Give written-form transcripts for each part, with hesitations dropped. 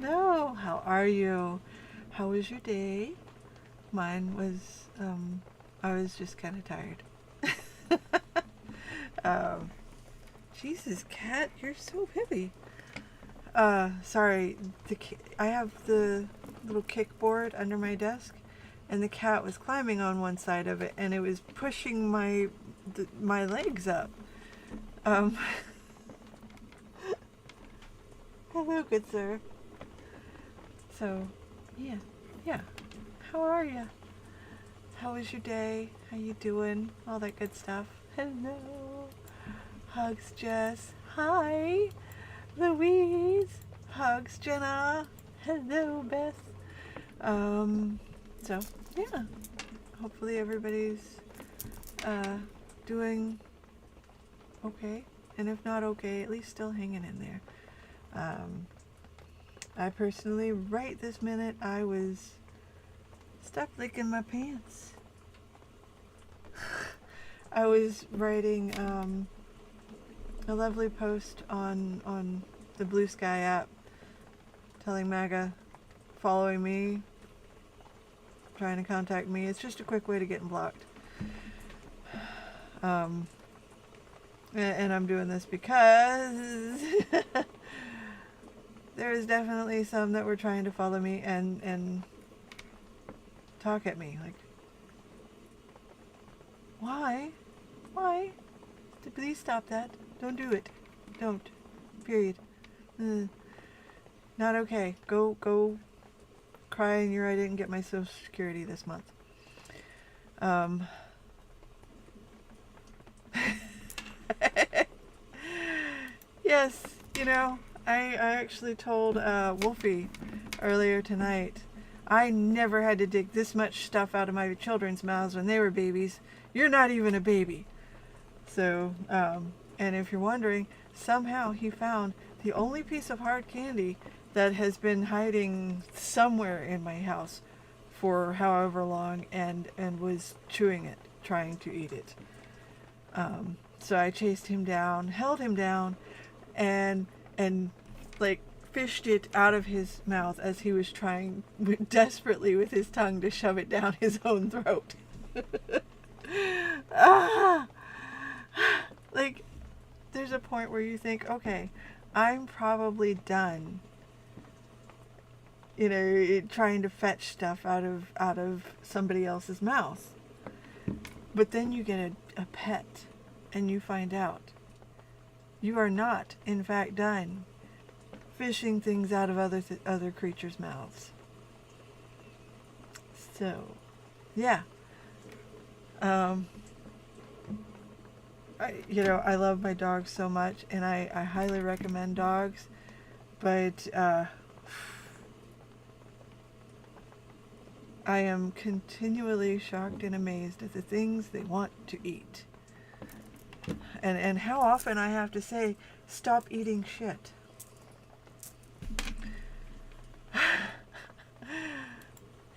Hello, how are you? How was your day? Mine was, I was just kind of tired. um, Jesus, cat, you're so heavy. Sorry, I have the little kickboard under my desk, and the cat was climbing on one side of it, and it was pushing my legs up. Um, Hello, good sir. So, yeah. How are you? How was your day? How you doing? All that good stuff. Hello. Hugs, Jess. Hi. Louise. Hugs, Jenna. Hello, Beth. So, yeah. Hopefully everybody's doing okay. And if not okay, at least still hanging in there. I personally, right this minute, I was stuck licking my pants. I was writing a lovely post on the Blue Sky app telling MAGA, following me, trying to contact me. It's just a quick way to get blocked. And I'm doing this because there is definitely some that were trying to follow me and talk at me. Like, why? Please stop that. Don't do it. Don't. Period. Not okay. Go cry in your I didn't get my Social Security this month. Yes, I actually told Wolfie earlier tonight, I never had to dig this much stuff out of my children's mouths when they were babies. You're not even a baby. So, and if you're wondering, somehow he found the only piece of hard candy that has been hiding somewhere in my house for however long and was chewing it, trying to eat it. So I chased him down, held him down, and like fished it out of his mouth as he was trying desperately with his tongue to shove it down his own throat. Like, there's a point where you think, okay, I'm probably done, trying to fetch stuff out of somebody else's mouth. But then you get a pet and you find out you are not, in fact, done fishing things out of other creatures' mouths. So, yeah. I love my dogs so much, and I highly recommend dogs, but I am continually shocked and amazed at the things they want to eat. And how often I have to say, stop eating shit.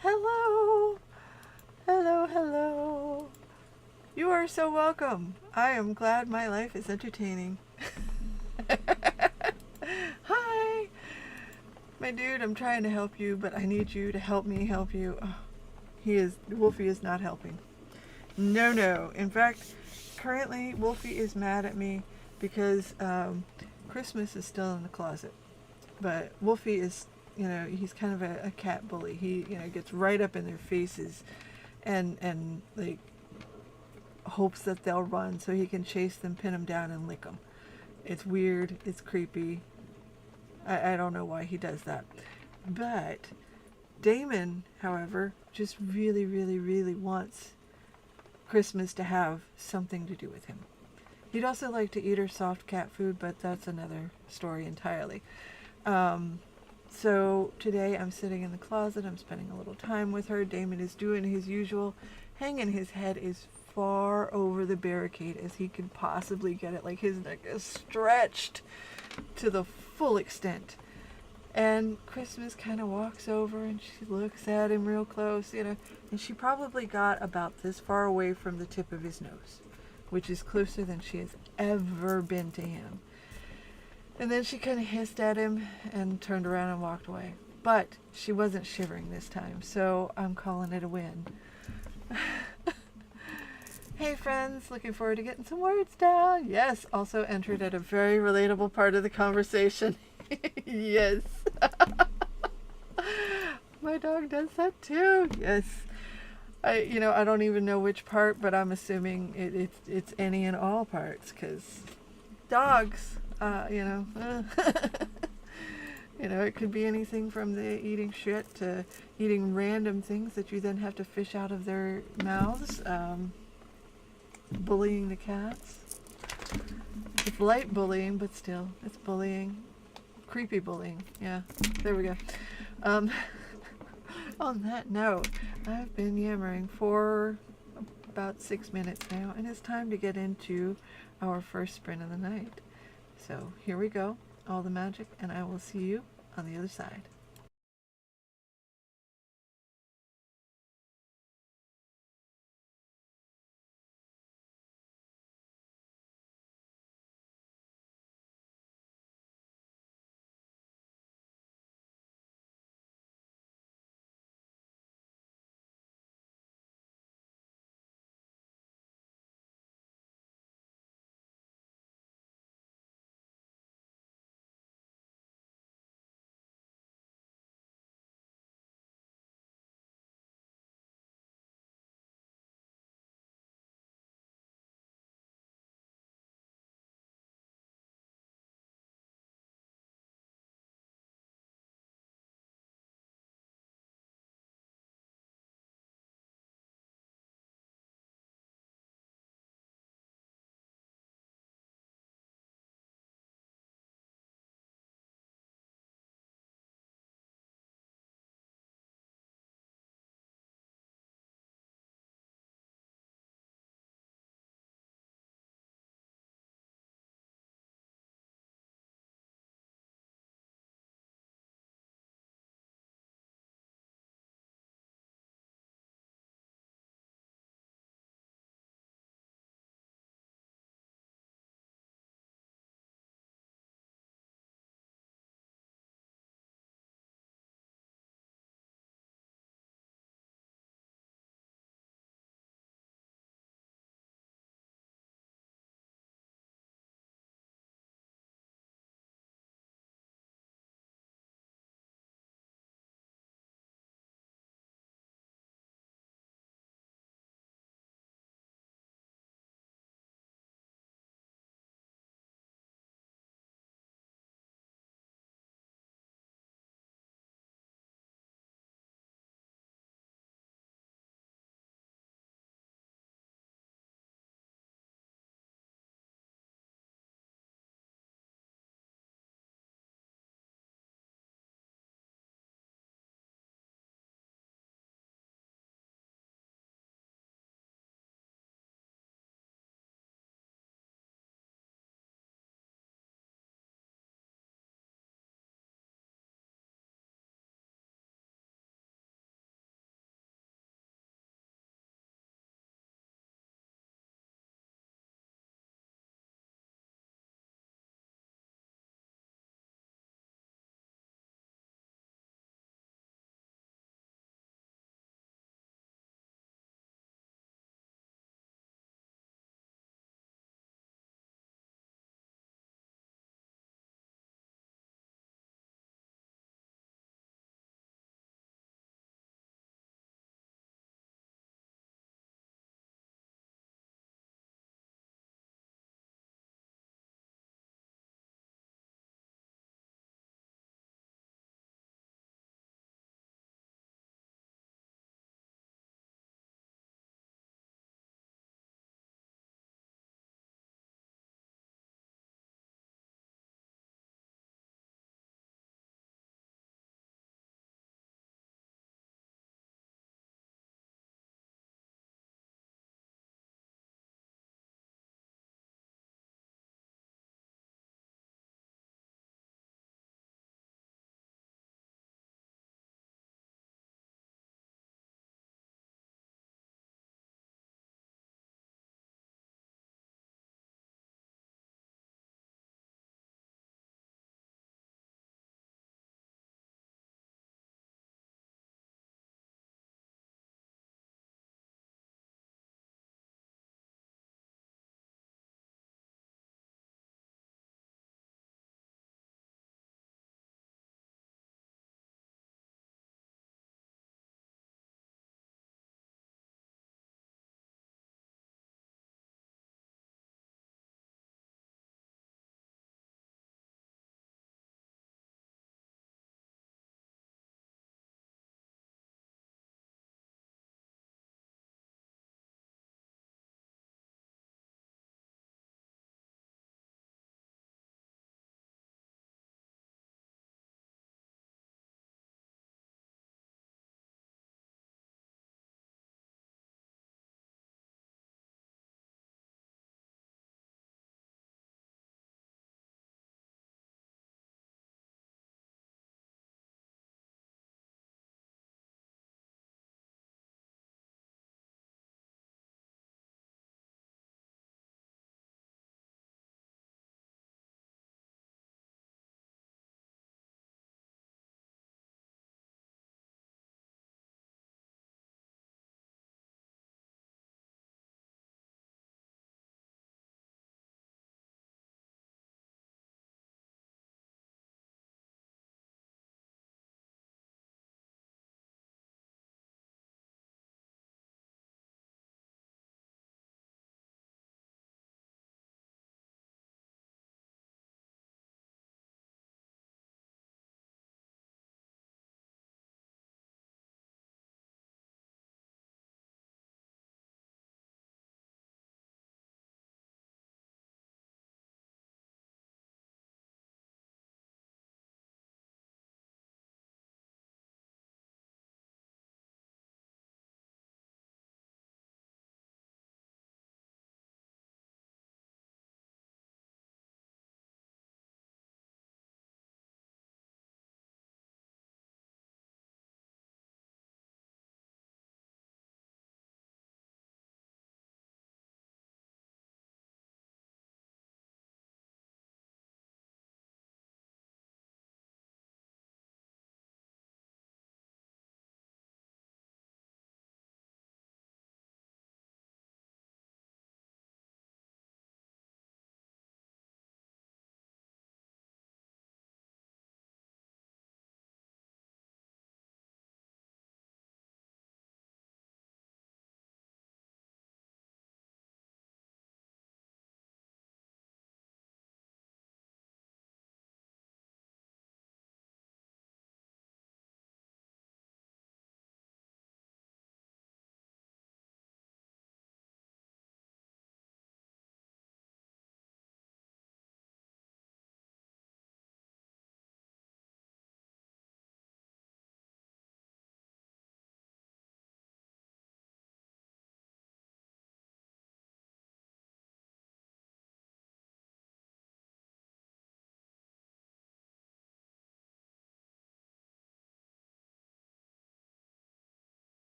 Hello. You are so welcome. I am glad my life is entertaining. Hi. My dude, I'm trying to help you, but I need you to help me help you. Oh, Wolfie is not helping. No. In fact, currently Wolfie is mad at me because Christmas is still in the closet. But Wolfie is, he's kind of a cat bully. He, gets right up in their faces and like hopes that they'll run so he can chase them, pin them down, and lick them. It's weird. It's creepy. I don't know why he does that. But Damon, however, just really, really, really wants Christmas to have something to do with him. He'd also like to eat her soft cat food, but that's another story entirely. So today I'm sitting in the closet. I'm spending a little time with her. Damon is doing his usual, hanging his head as far over the barricade as he could possibly get it. Like, his neck is stretched to the full extent. And Christmas kind of walks over and she looks at him real close, and she probably got about this far away from the tip of his nose, which is closer than she has ever been to him. And then she kind of hissed at him and turned around and walked away. But she wasn't shivering this time, so I'm calling it a win. Hey friends, looking forward to getting some words down. Yes, also entered at a very relatable part of the conversation. Yes. My dog does that too. Yes. I don't even know which part, but I'm assuming it's any and all parts, because dogs, it could be anything from the eating shit to eating random things that you then have to fish out of their mouths. Bullying the cats. It's light bullying, but still, it's bullying. Creepy bullying. Yeah, there we go. On that note, I've been yammering for about 6 minutes now, and it's time to get into our first sprint of the night. So here we go, all the magic, and I will see you on the other side.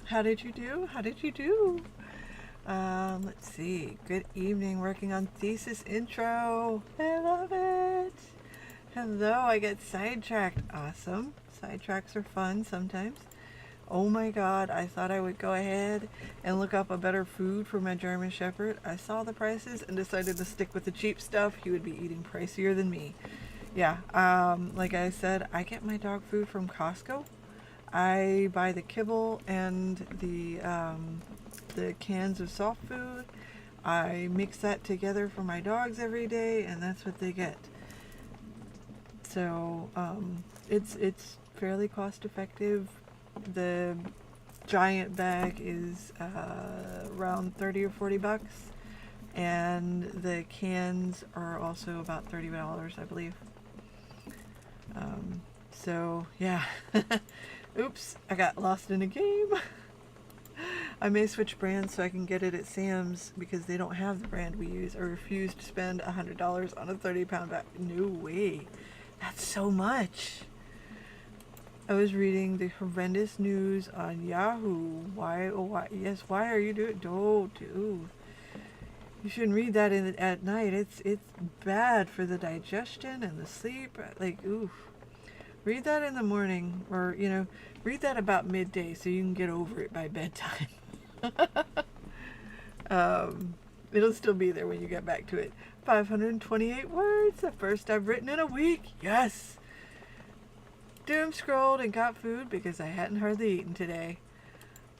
How did you do? How did you do? Let's see. Good evening. Working on thesis intro. I love it. Hello. I get sidetracked. Awesome. Sidetracks are fun sometimes. Oh my God. I thought I would go ahead and look up a better food for my German Shepherd. I saw the prices and decided to stick with the cheap stuff. He would be eating pricier than me. Yeah. Like I said, I get my dog food from Costco. I buy the kibble and the cans of soft food. I mix that together for my dogs every day, and that's what they get. So it's fairly cost effective. The giant bag is around 30 or 40 bucks, and the cans are also about $30, I believe. So yeah. Oops, I got lost in a game. I may switch brands so I can get it at Sam's because they don't have the brand we use. I refuse to spend $100 on a 30-pound bag. No way. That's so much. I was reading the horrendous news on Yahoo. Why are you doing? Don't do. You shouldn't read that at night. It's bad for the digestion and the sleep. Like, oof. Read that in the morning, or, read that about midday so you can get over it by bedtime. It'll still be there when you get back to it. 528 words, the first I've written in a week. Yes! Doom scrolled and got food because I hadn't hardly eaten today.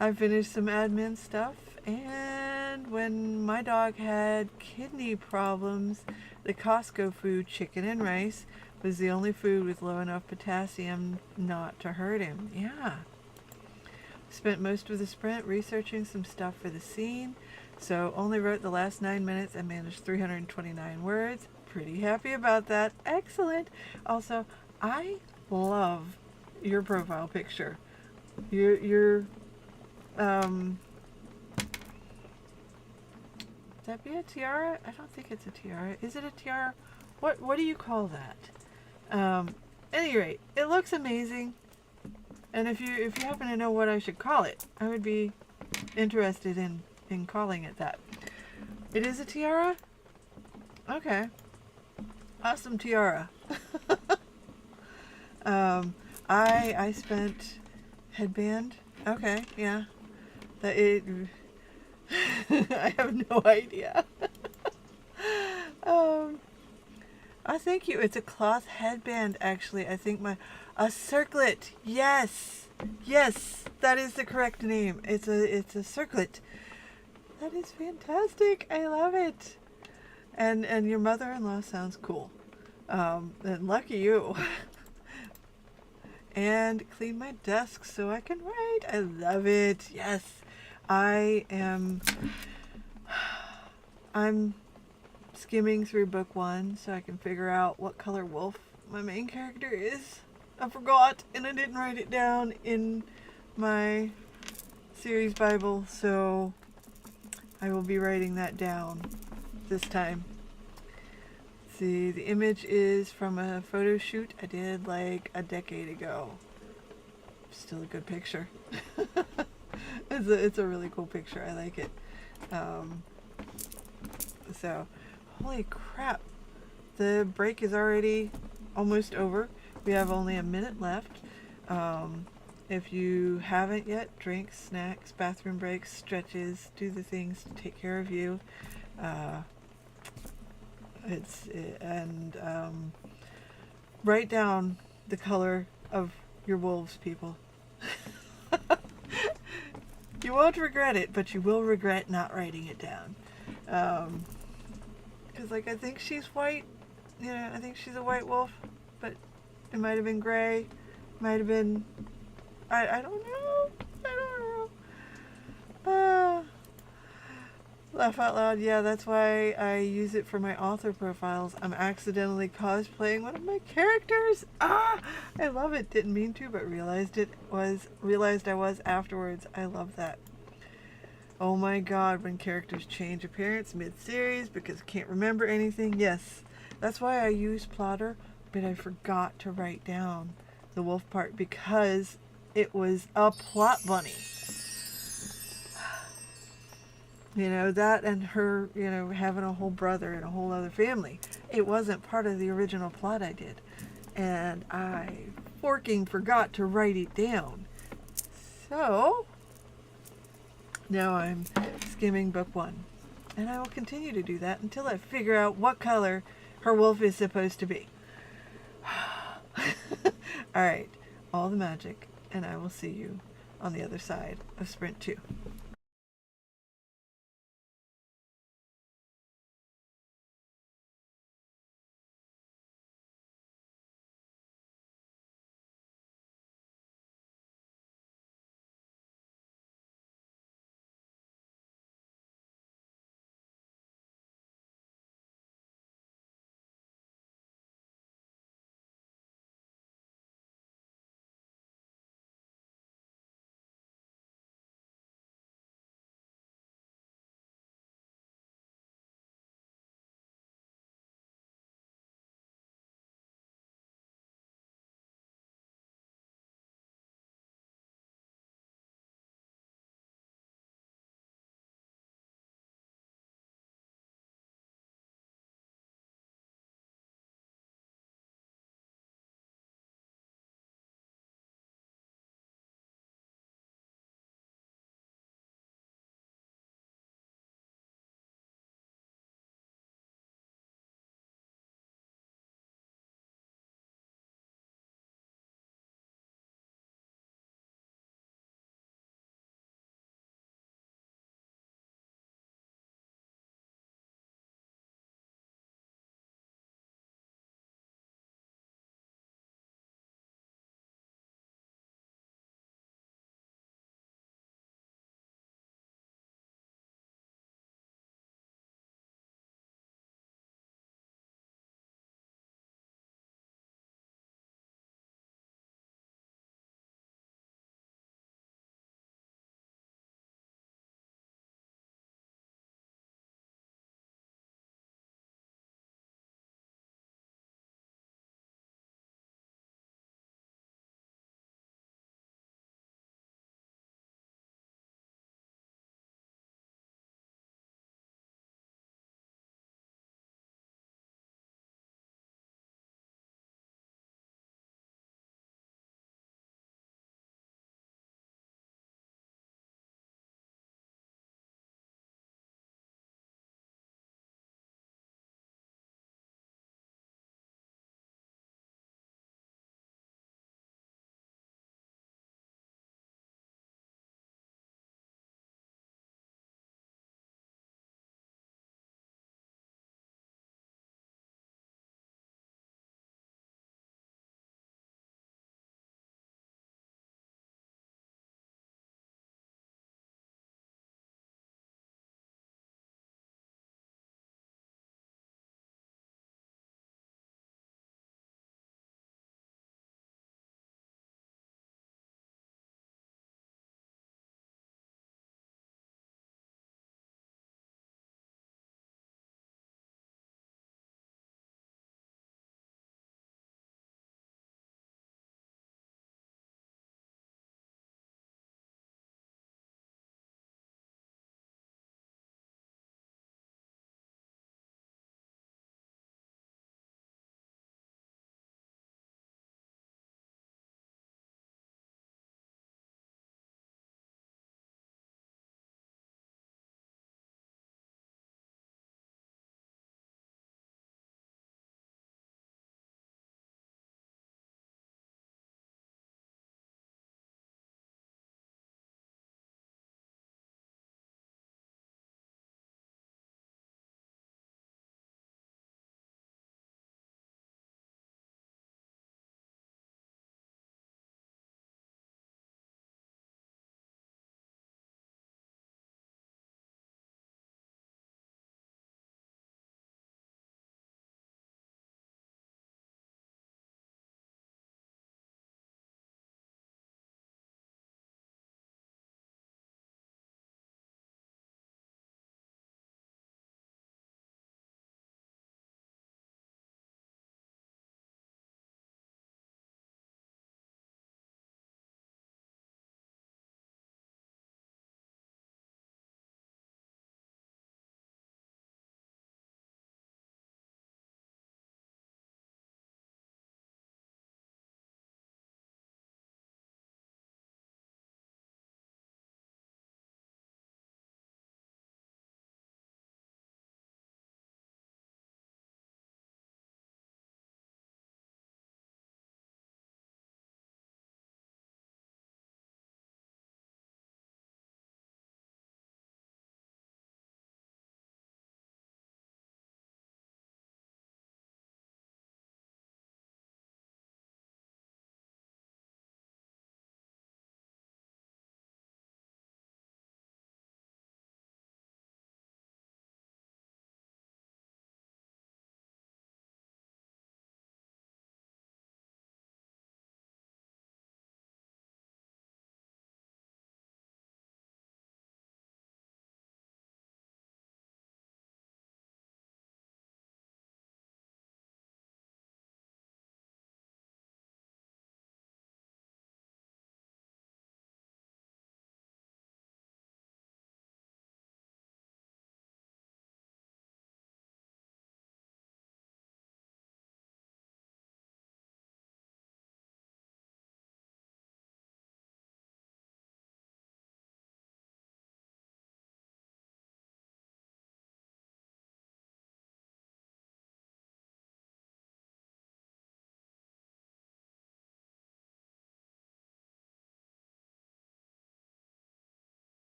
I finished some admin stuff, and when my dog had kidney problems, the Costco food, chicken and rice, was the only food with low enough potassium not to hurt him. Yeah. Spent most of the sprint researching some stuff for the scene, so only wrote the last 9 minutes and managed 329 words. Pretty happy about that. Excellent. Also, I love your profile picture. Your would that be a tiara? I don't think it's a tiara. Is it a tiara? What do you call that? Any rate, it looks amazing, and if you happen to know what I should call it, I would be interested in calling it that. It is a tiara? Okay. Awesome tiara. I spent headband. Okay, yeah. I have no idea. Thank you. It's a cloth headband, actually. I think a circlet. Yes, that is the correct name. It's a circlet. That is fantastic. I love it. And your mother-in-law sounds cool. And lucky you. And clean my desk so I can write. I love it. Yes, I'm skimming through book 1 so I can figure out what color wolf my main character is. I forgot, and I didn't write it down in my series Bible, so I will be writing that down this time. See, the image is from a photo shoot I did like a decade ago. Still a good picture. It's a really cool picture. I like it. So, holy crap. The break is already almost over. We have only a minute left. If you haven't yet, drinks, snacks, bathroom breaks, stretches, do the things to take care of you. Write down the color of your wolves, people. You won't regret it, but you will regret not writing it down. Because, I think she's white. I think she's a white wolf, but it might have been gray. Might have been... I don't know. Laugh out loud. Yeah, that's why I use it for my author profiles. I'm accidentally cosplaying one of my characters. I love it. Didn't mean to, but realized I was afterwards. I love that. Oh my God, when characters change appearance mid-series because I can't remember anything. Yes, that's why I use Plotter, but I forgot to write down the wolf part because it was a plot bunny. You know, that and her, you know, having a whole brother and a whole other family. It wasn't part of the original plot I did. And I forking forgot to write it down. So now I'm skimming book one. And I will continue to do that until I figure out what color her wolf is supposed to be. Alright, all the magic, and I will see you on the other side of Sprint 2.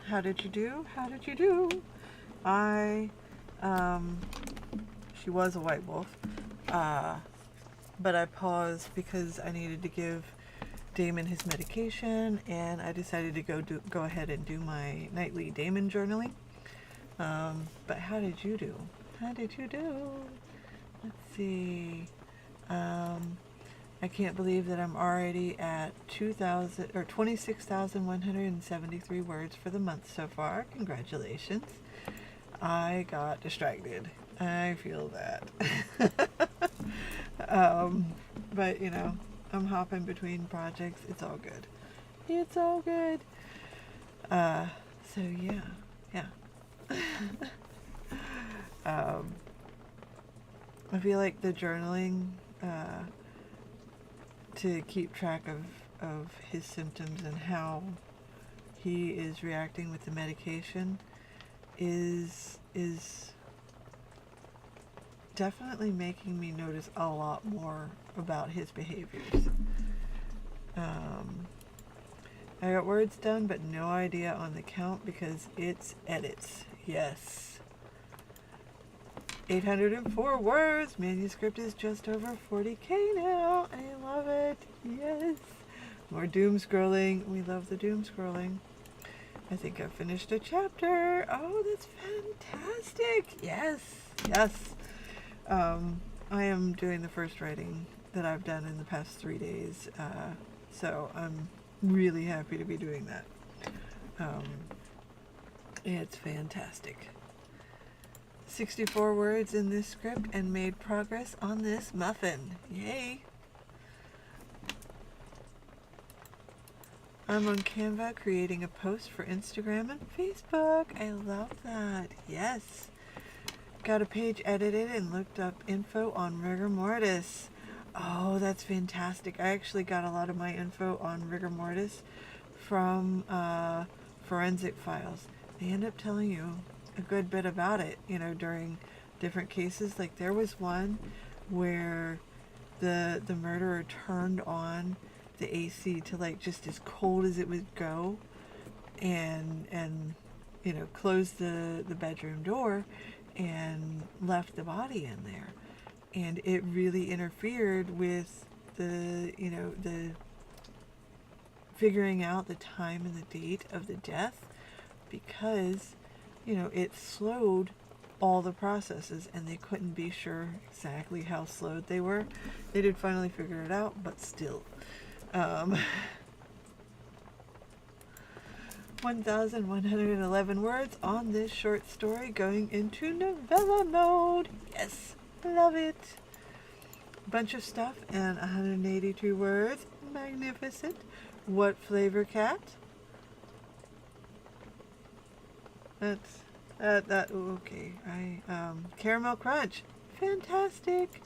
How did you do? How did you do? She was a white wolf, but I paused because I needed to give Damon his medication, and I decided to go ahead and do my nightly Damon journaling. But how did you do? How did you do? Let's see. I can't believe that I'm already at 26,173 words for the month so far. Congratulations. I got distracted. I feel that. But you know, I'm hopping between projects. It's all good. It's all good. So yeah. I feel like the journaling, to keep track of his symptoms and how he is reacting with the medication is definitely making me notice a lot more about his behaviors. I got words done, but no idea on the count because it's edits. Yes. 804 words. Manuscript is just over 40K now. I love it. Yes. More doom scrolling. We love the doom scrolling. I think I've finished a chapter. Oh, that's fantastic. Yes. Yes. I am doing the first writing that I've done in the past 3 days. So I'm really happy to be doing that. It's fantastic. 64 words in this script and made progress on this muffin. Yay! I'm on Canva creating a post for Instagram and Facebook. I love that. Yes. Got a page edited and looked up info on rigor mortis. Oh, that's fantastic. I actually got a lot of my info on rigor mortis from forensic files. They end up telling you a good bit about it, you know, during different cases. Like there was one where the murderer turned on the AC to like just as cold as it would go, and you know, closed the bedroom door and left the body in there, and it really interfered with the, you know, the figuring out the time and the date of the death, because you know, it slowed all the processes and they couldn't be sure exactly how slowed they were. They did finally figure it out, but still. 1,111 words on this short story going into novella mode. Yes, love it. Bunch of stuff and 182 words. Magnificent. What flavor cat? That's okay. Caramel crunch. Fantastic.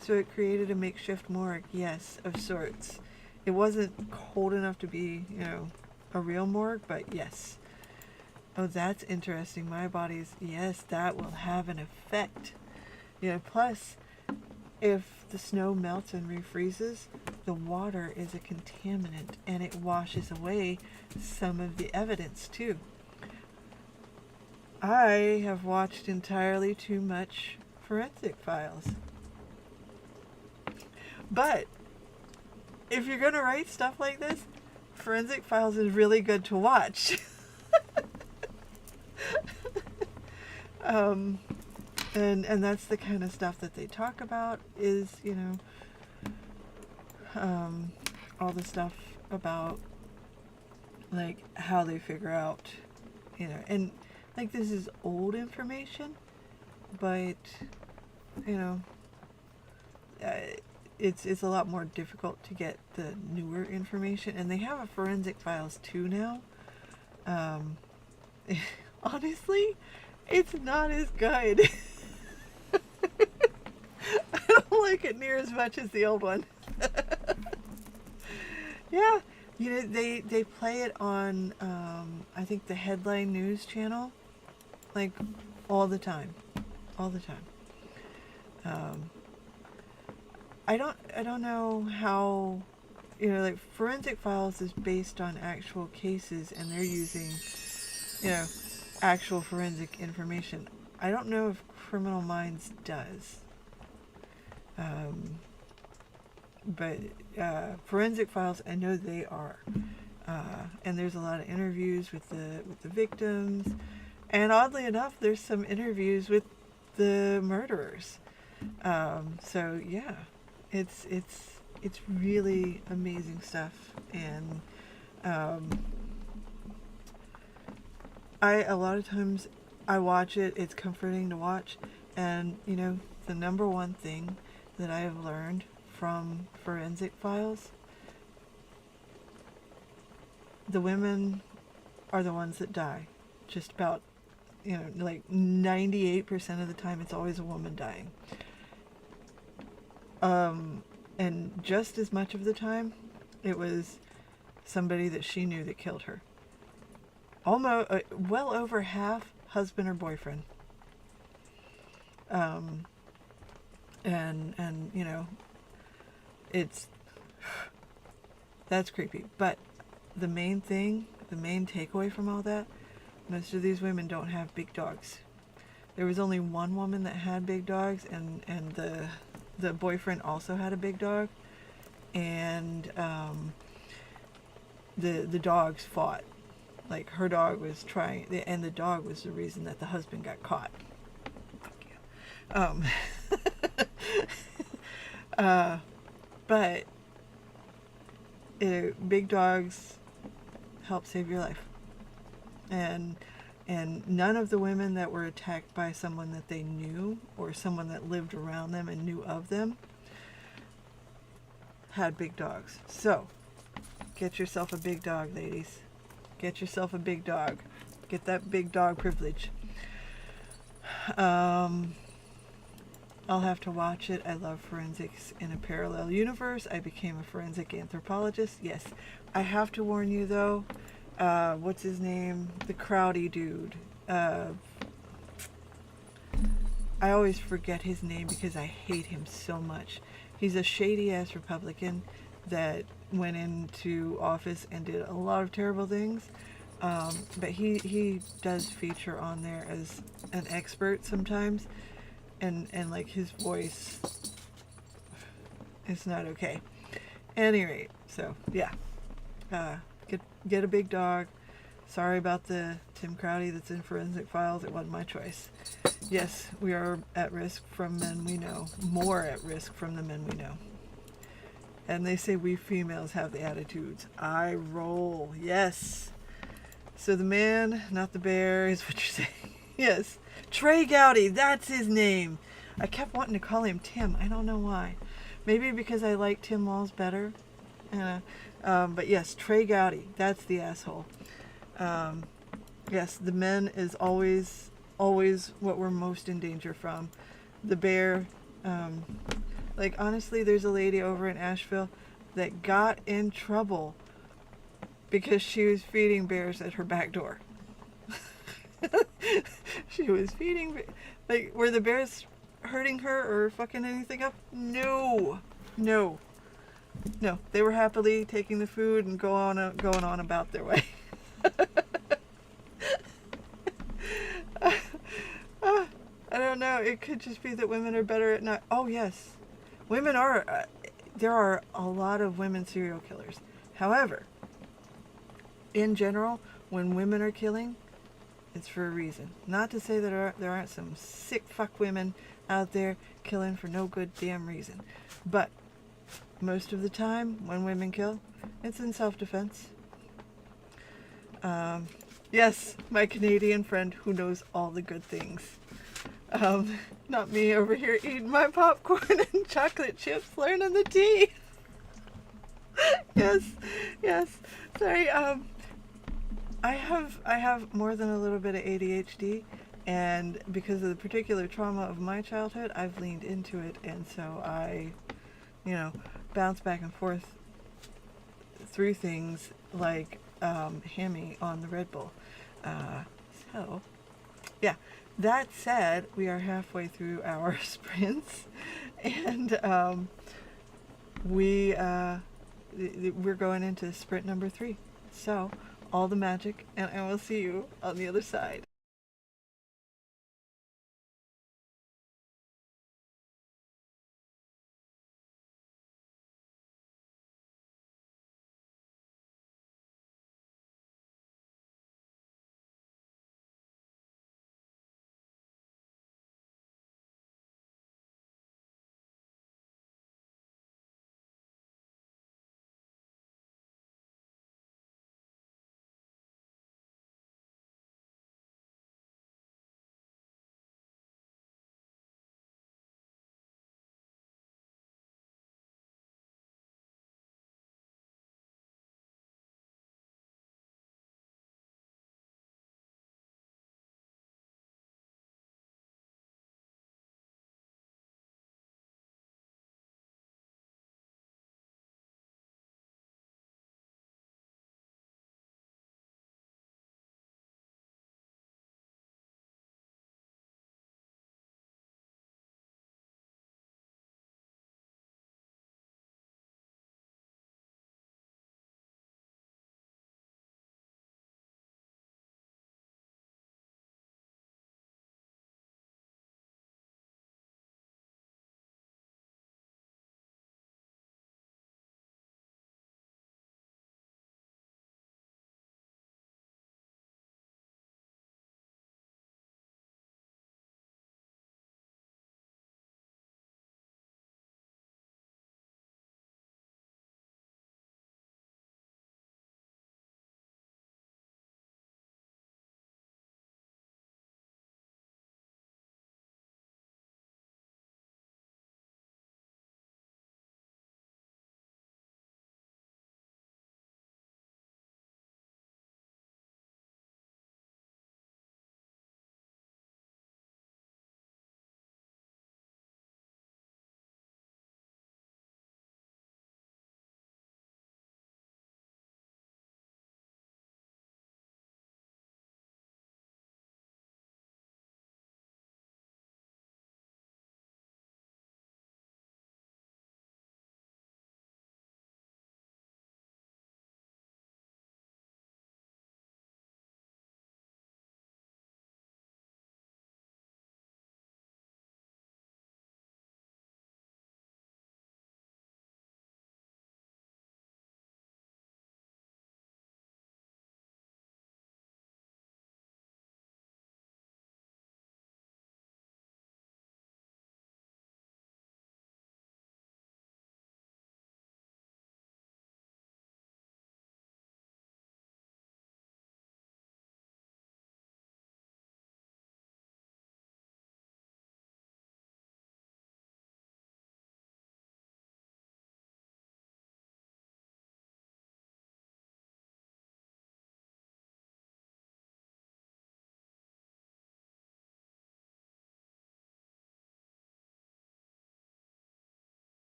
So it created a makeshift morgue. Yes, of sorts. It wasn't cold enough to be, you know, a real morgue, but yes. Oh, that's interesting. My body's, yes, that will have an effect. You know, plus, if the snow melts and refreezes, the water is a contaminant and it washes away some of the evidence too. I have watched entirely too much forensic files. But if you're going to write stuff like this, forensic files is really good to watch. And that's the kind of stuff that they talk about is, you know, all the stuff about like how they figure out, you know, and like this is old information, but you know, it's a lot more difficult to get the newer information, and they have a forensic files too now. Honestly, it's not as good. I don't like it near as much as the old one. Yeah, you know, they play it on I think the Headline News channel, like all the time. I don't know how, you know, like forensic files is based on actual cases, and they're using you know, actual forensic information. I don't know if Criminal Minds does. But Forensic Files, I know they are. And there's a lot of interviews with the victims, and oddly enough, there's some interviews with the murderers. So yeah, it's really amazing stuff, and a lot of times I watch it. It's comforting to watch, and you know, the number one thing that I have learned from Forensic Files, the women are the ones that die. Just about, you know, like 98% of the time, it's always a woman dying. And just as much of the time, it was somebody that she knew that killed her. Almost, well over half, husband or boyfriend. And you know, that's creepy. But the main thing, the main takeaway from all that, most of these women don't have big dogs. There was only one woman that had big dogs, and the boyfriend also had a big dog, and the dogs fought. Like, her dog was trying, and the dog was the reason that the husband got caught. Fuck you. But big dogs help save your life. And none of the women that were attacked by someone that they knew, or someone that lived around them and knew of them, had big dogs. So get yourself a big dog, ladies. Get yourself a big dog. Get that big dog privilege. I'll have to watch it. I love forensics in a parallel universe. I became a forensic anthropologist. Yes. I have to warn you, though. What's his name? The Crowdy dude. I always forget his name because I hate him so much. He's a shady-ass Republican that went into office and did a lot of terrible things. But he does feature on there as an expert sometimes. And like, his voice, it's not okay. At any rate, so yeah, get a big dog. Sorry about the Tim Crowdy that's in Forensic Files. It wasn't my choice. Yes, we are at risk from men we know. More at risk from the men we know. And they say we females have the attitudes. I roll. Yes. So the man, not the bear, is what you're saying. Yes. Trey Gowdy, that's his name. I kept wanting to call him Tim. I don't know why. Maybe because I like Tim Walls better. But yes, Trey Gowdy, that's the asshole. Yes, the men is always what we're most in danger from. The bear, like, honestly, there's a lady over in Asheville that got in trouble because she was feeding bears at her back door. She was feeding, like, were the bears hurting her or fucking anything up? No. They were happily taking the food and going on about their way. I don't know. It could just be that women are better at not. Oh yes, women are. There are a lot of women serial killers. However, in general, when women are killing, it's for a reason. Not to say that there aren't some sick fuck women out there killing for no good damn reason. But most of the time, when women kill, it's in self-defense. Yes, my Canadian friend who knows all the good things. Not me over here eating my popcorn and chocolate chips, learning the tea. Yes. Sorry, I have more than a little bit of ADHD, and because of the particular trauma of my childhood, I've leaned into it, and so I, bounce back and forth through things like Hammy on the Red Bull. So, yeah. That said, we are halfway through our sprints, and we're going into sprint number 3. So, all the magic, and I will see you on the other side.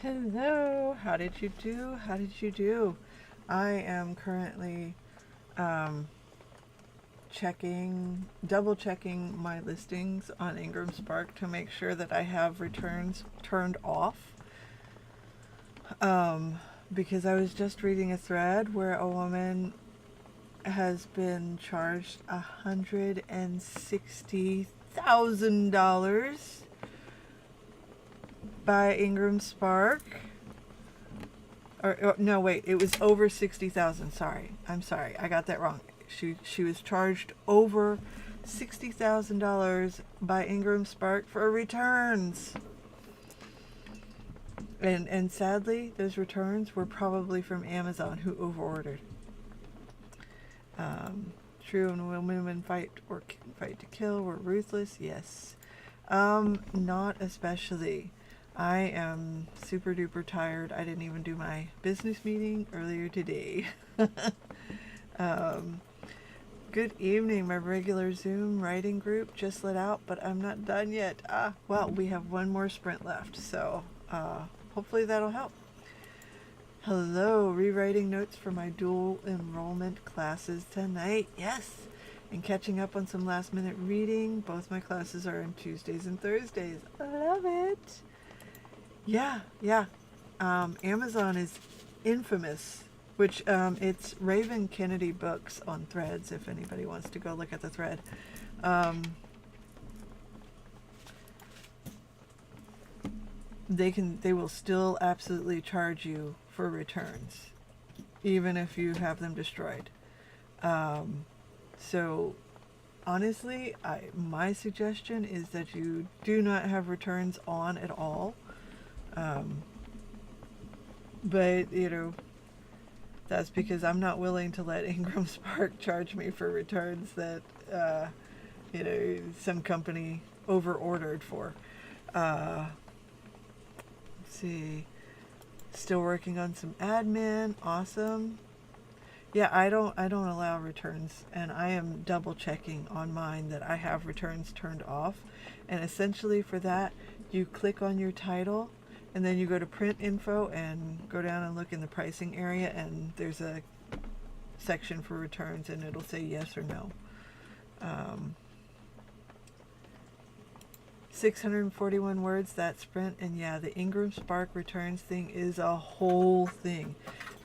Hello. How did you do? How did you do? I am currently double checking my listings on Ingram Spark to make sure that I have returns turned off. Because I was just reading a thread where a woman has been charged $160,000 by Ingram Spark. Or no, wait, it was over 60,000. I'm sorry, I got that wrong. She was charged over $60,000 by Ingram Spark for returns. And sadly, those returns were probably from Amazon, who overordered. True, and when women fight to kill, we're ruthless. Yes. Not especially. I am super duper tired. I didn't even do my business meeting earlier today. Good evening. My regular Zoom writing group just lit out, but I'm not done yet. Well, we have one more sprint left, so hopefully that'll help. Hello, rewriting notes for my dual enrollment classes tonight. Yes, and catching up on some last minute reading. Both my classes are on Tuesdays and Thursdays. I love it. Yeah. Amazon is infamous, which it's Raven Kennedy Books on Threads, if anybody wants to go look at the thread. They will still absolutely charge you for returns, even if you have them destroyed. So honestly, my suggestion is that you do not have returns on at all. But that's because I'm not willing to let Ingram Spark charge me for returns that some company over ordered for. Let's see, still working on some admin. Awesome. Yeah, I don't allow returns, and I am double checking on mine that I have returns turned off. And essentially for that, you click on your title, and then you go to print info and go down and look in the pricing area, and there's a section for returns, and it'll say yes or no. 641 words, that sprint. And yeah, the Ingram Spark returns thing is a whole thing.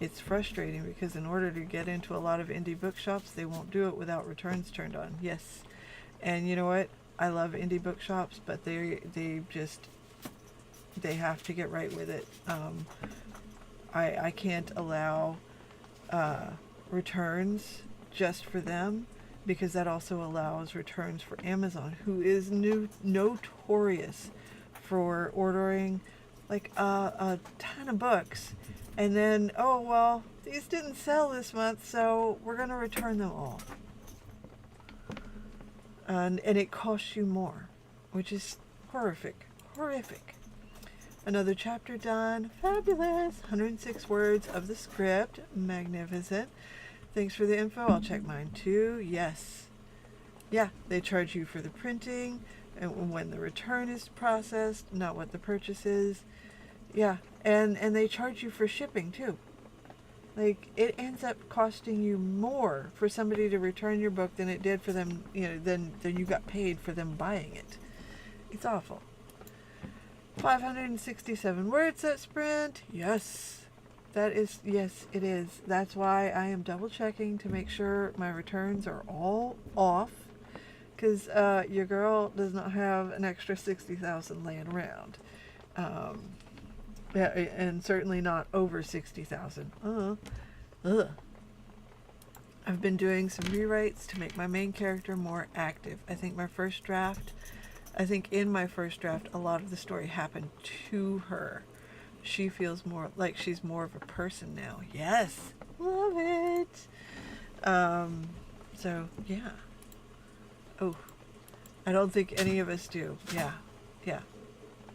It's frustrating because in order to get into a lot of indie bookshops, they won't do it without returns turned on. Yes. And you know what? I love indie bookshops, but they have to get right with it. I can't allow returns just for them, because that also allows returns for Amazon, who is notorious for ordering like a ton of books, and then, oh well, these didn't sell this month, so we're going to return them all. And it costs you more, which is horrific. Another chapter done. Fabulous. 106 words of the script. Magnificent. Thanks for the info. I'll check mine too. Yes. Yeah, they charge you for the printing and when the return is processed, not what the purchase is. Yeah, and they charge you for shipping too. Like, it ends up costing you more for somebody to return your book than it did for them, than you got paid for them buying it. It's awful. 567 words, that sprint. Yes. Yes, it is. That's why I am double checking to make sure my returns are all off, because your girl does not have an extra 60,000 laying around. Yeah, and certainly not over 60,000. I've been doing some rewrites to make my main character more active. I think in my first draft, a lot of the story happened to her. She feels more like she's more of a person now. Yes, love it. So yeah. Oh, I don't think any of us do. Yeah.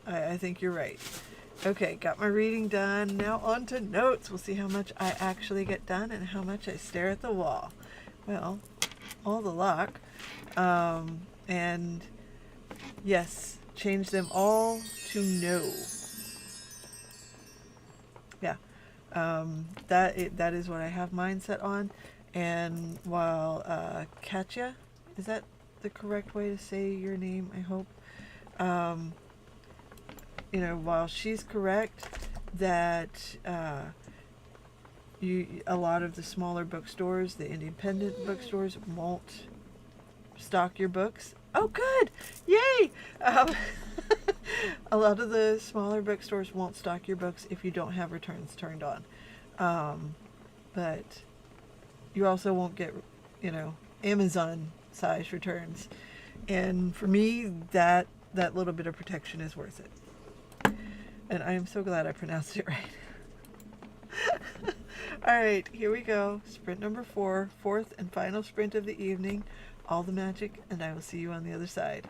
I think you're right. Okay, got my reading done. Now on to notes. We'll see how much I actually get done and how much I stare at the wall. Well, all the luck. And yes, change them all to no. Yeah. That is what I have mine set on. And while Katya, is that the correct way to say your name? I hope. Um, while she's correct that a lot of the smaller bookstores, the independent bookstores, won't stock your books. Oh, good! Yay! A lot of the smaller bookstores won't stock your books if you don't have returns turned on. But you also won't get, Amazon size returns. And for me, that little bit of protection is worth it. And I am so glad I pronounced it right. All right, here we go. Sprint number 4, fourth and final sprint of the evening. All the magic, and I will see you on the other side.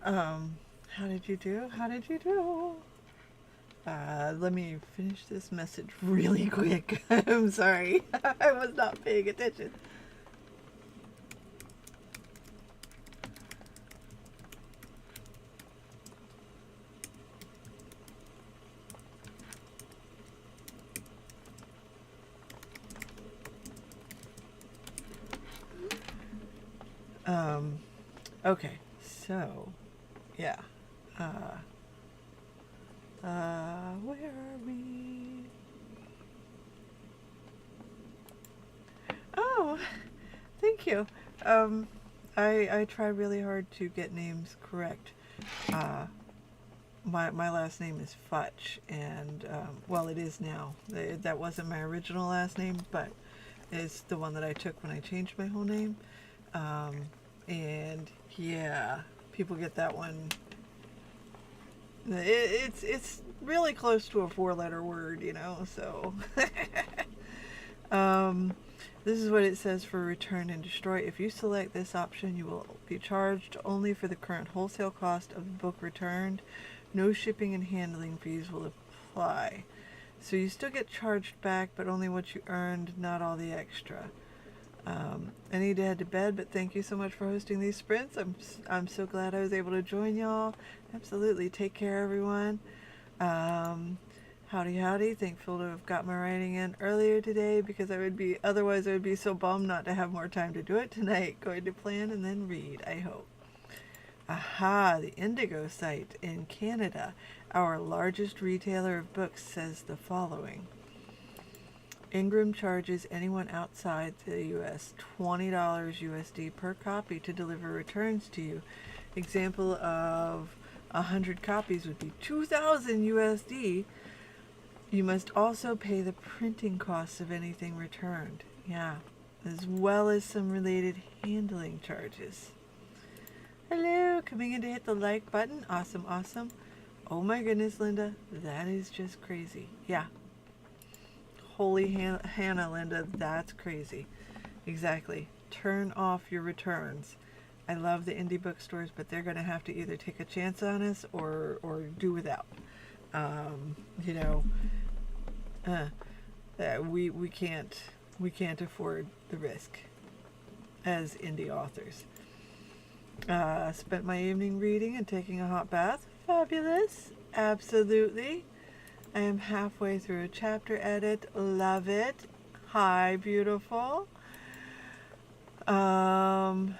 How did you do? How did you do? Let me finish this message really quick. I'm sorry. I was not paying attention. Okay, so, yeah. Where are we? Oh, thank you. I try really hard to get names correct. My last name is Futch, and, well, it is now. That wasn't my original last name, but it's the one that I took when I changed my whole name. And yeah, people get that one. It's really close to a 4-letter word, you know, so. This is what it says for return and destroy. If you select this option, you will be charged only for the current wholesale cost of the book returned. No shipping and handling fees will apply. So you still get charged back, but only what you earned, not all the extra. I need to head to bed, but thank you so much for hosting these sprints. I'm so glad I was able to join y'all. Absolutely. Take care, everyone. Howdy, howdy. Thankful to have got my writing in earlier today because otherwise I would be so bummed not to have more time to do it tonight. Going to plan and then read, I hope. Aha, the Indigo site in Canada, our largest retailer of books, says the following. Ingram charges anyone outside the U.S. $20 USD per copy to deliver returns to you. Example of 100 copies would be 2,000 USD. You must also pay the printing costs of anything returned. Yeah, as well as some related handling charges. Hello, coming in to hit the like button. Awesome, awesome. Oh my goodness, Linda, that is just crazy. Yeah. Holy Hannah, Linda, that's crazy. Exactly. Turn off your returns. I love the indie bookstores, but they're going to have to either take a chance on us or do without. You know, we can't afford the risk as indie authors. Spent my evening reading and taking a hot bath. Fabulous. Absolutely. I am halfway through a chapter edit. Love it. Hi, beautiful. A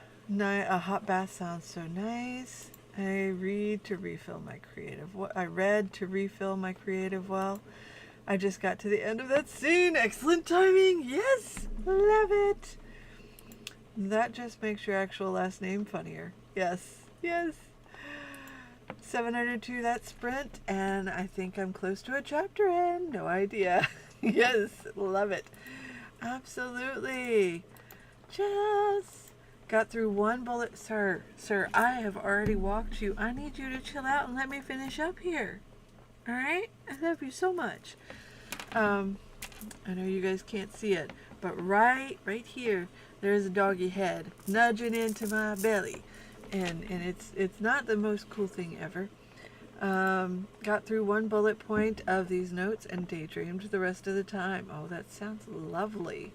hot bath sounds so nice. I read to refill my creative well. I just got to the end of that scene. Excellent timing. Yes. Love it. That just makes your actual last name funnier. Yes. Yes. 702 that sprint, and I think I'm close to a chapter end. No idea. Yes, love it. Absolutely. Just got through one bullet. Sir, I have already walked you. I need you to chill out and let me finish up here. All right? I love you so much. I know you guys can't see it, but right here, there's a doggy head nudging into my belly. And it's not the most cool thing ever. Got through one bullet point of these notes and daydreamed the rest of the time. Oh, that sounds lovely.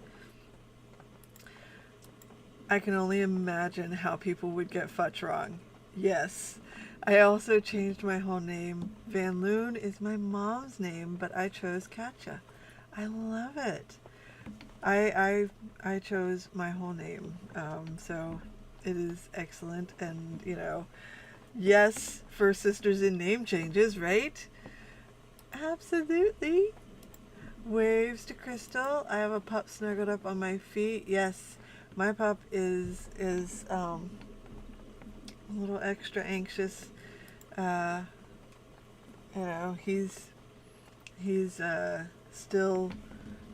I can only imagine how people would get Futch wrong. Yes. I also changed my whole name. Van Loon is my mom's name, but I chose Katja. I love it. I chose my whole name. So it is excellent, and you know, yes, for sisters in name changes, right? Absolutely. Waves to Crystal. I have a pup snuggled up on my feet. Yes, my pup is a little extra anxious. You know, he's still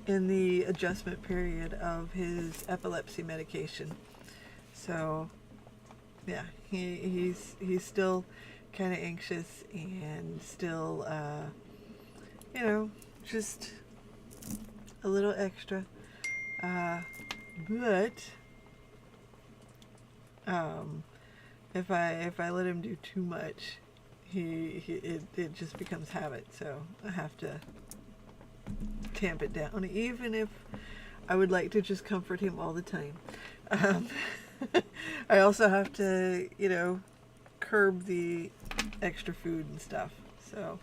in the adjustment period of his epilepsy medication. So, yeah, he's still kind of anxious and still, you know, just a little extra. But If I let him do too much, it just becomes habit. So I have to tamp it down, even if I would like to just comfort him all the time. Um, I also have to, curb the extra food and stuff. So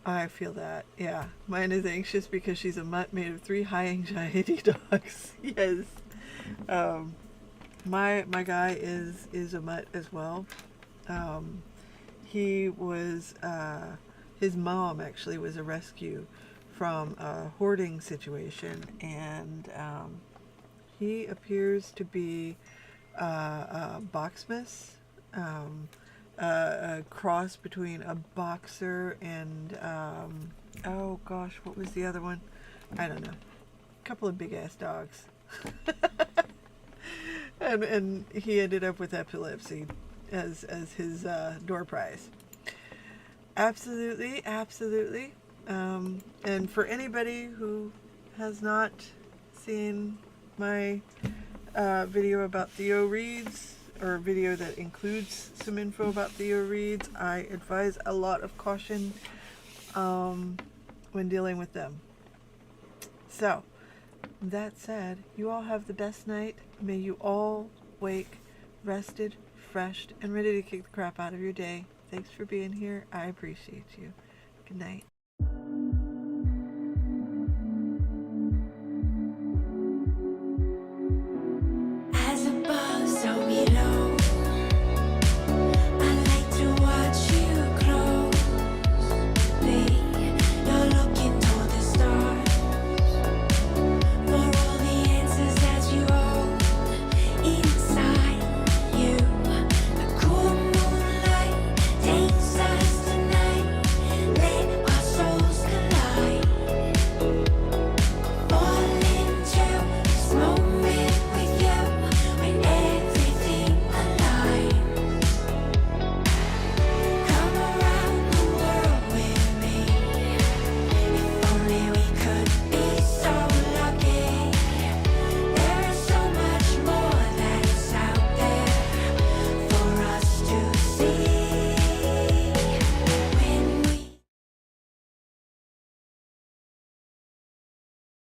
I feel that. Yeah, mine is anxious because she's a mutt made of 3 high anxiety dogs. Yes. My guy is a mutt as well. He was his mom actually was a rescue from a hoarding situation, and he appears to be a boxmas, a cross between a boxer and oh gosh, what was the other one? I don't know. A couple of big ass dogs. And he ended up with epilepsy as his door prize. Absolutely, absolutely. And for anybody who has not seen my video about Theo Reeds, or a video that includes some info about Theo Reeds, I advise a lot of caution when dealing with them. So, that said, you all have the best night. May you all wake rested, refreshed, and ready to kick the crap out of your day. Thanks for being here. I appreciate you. Good night.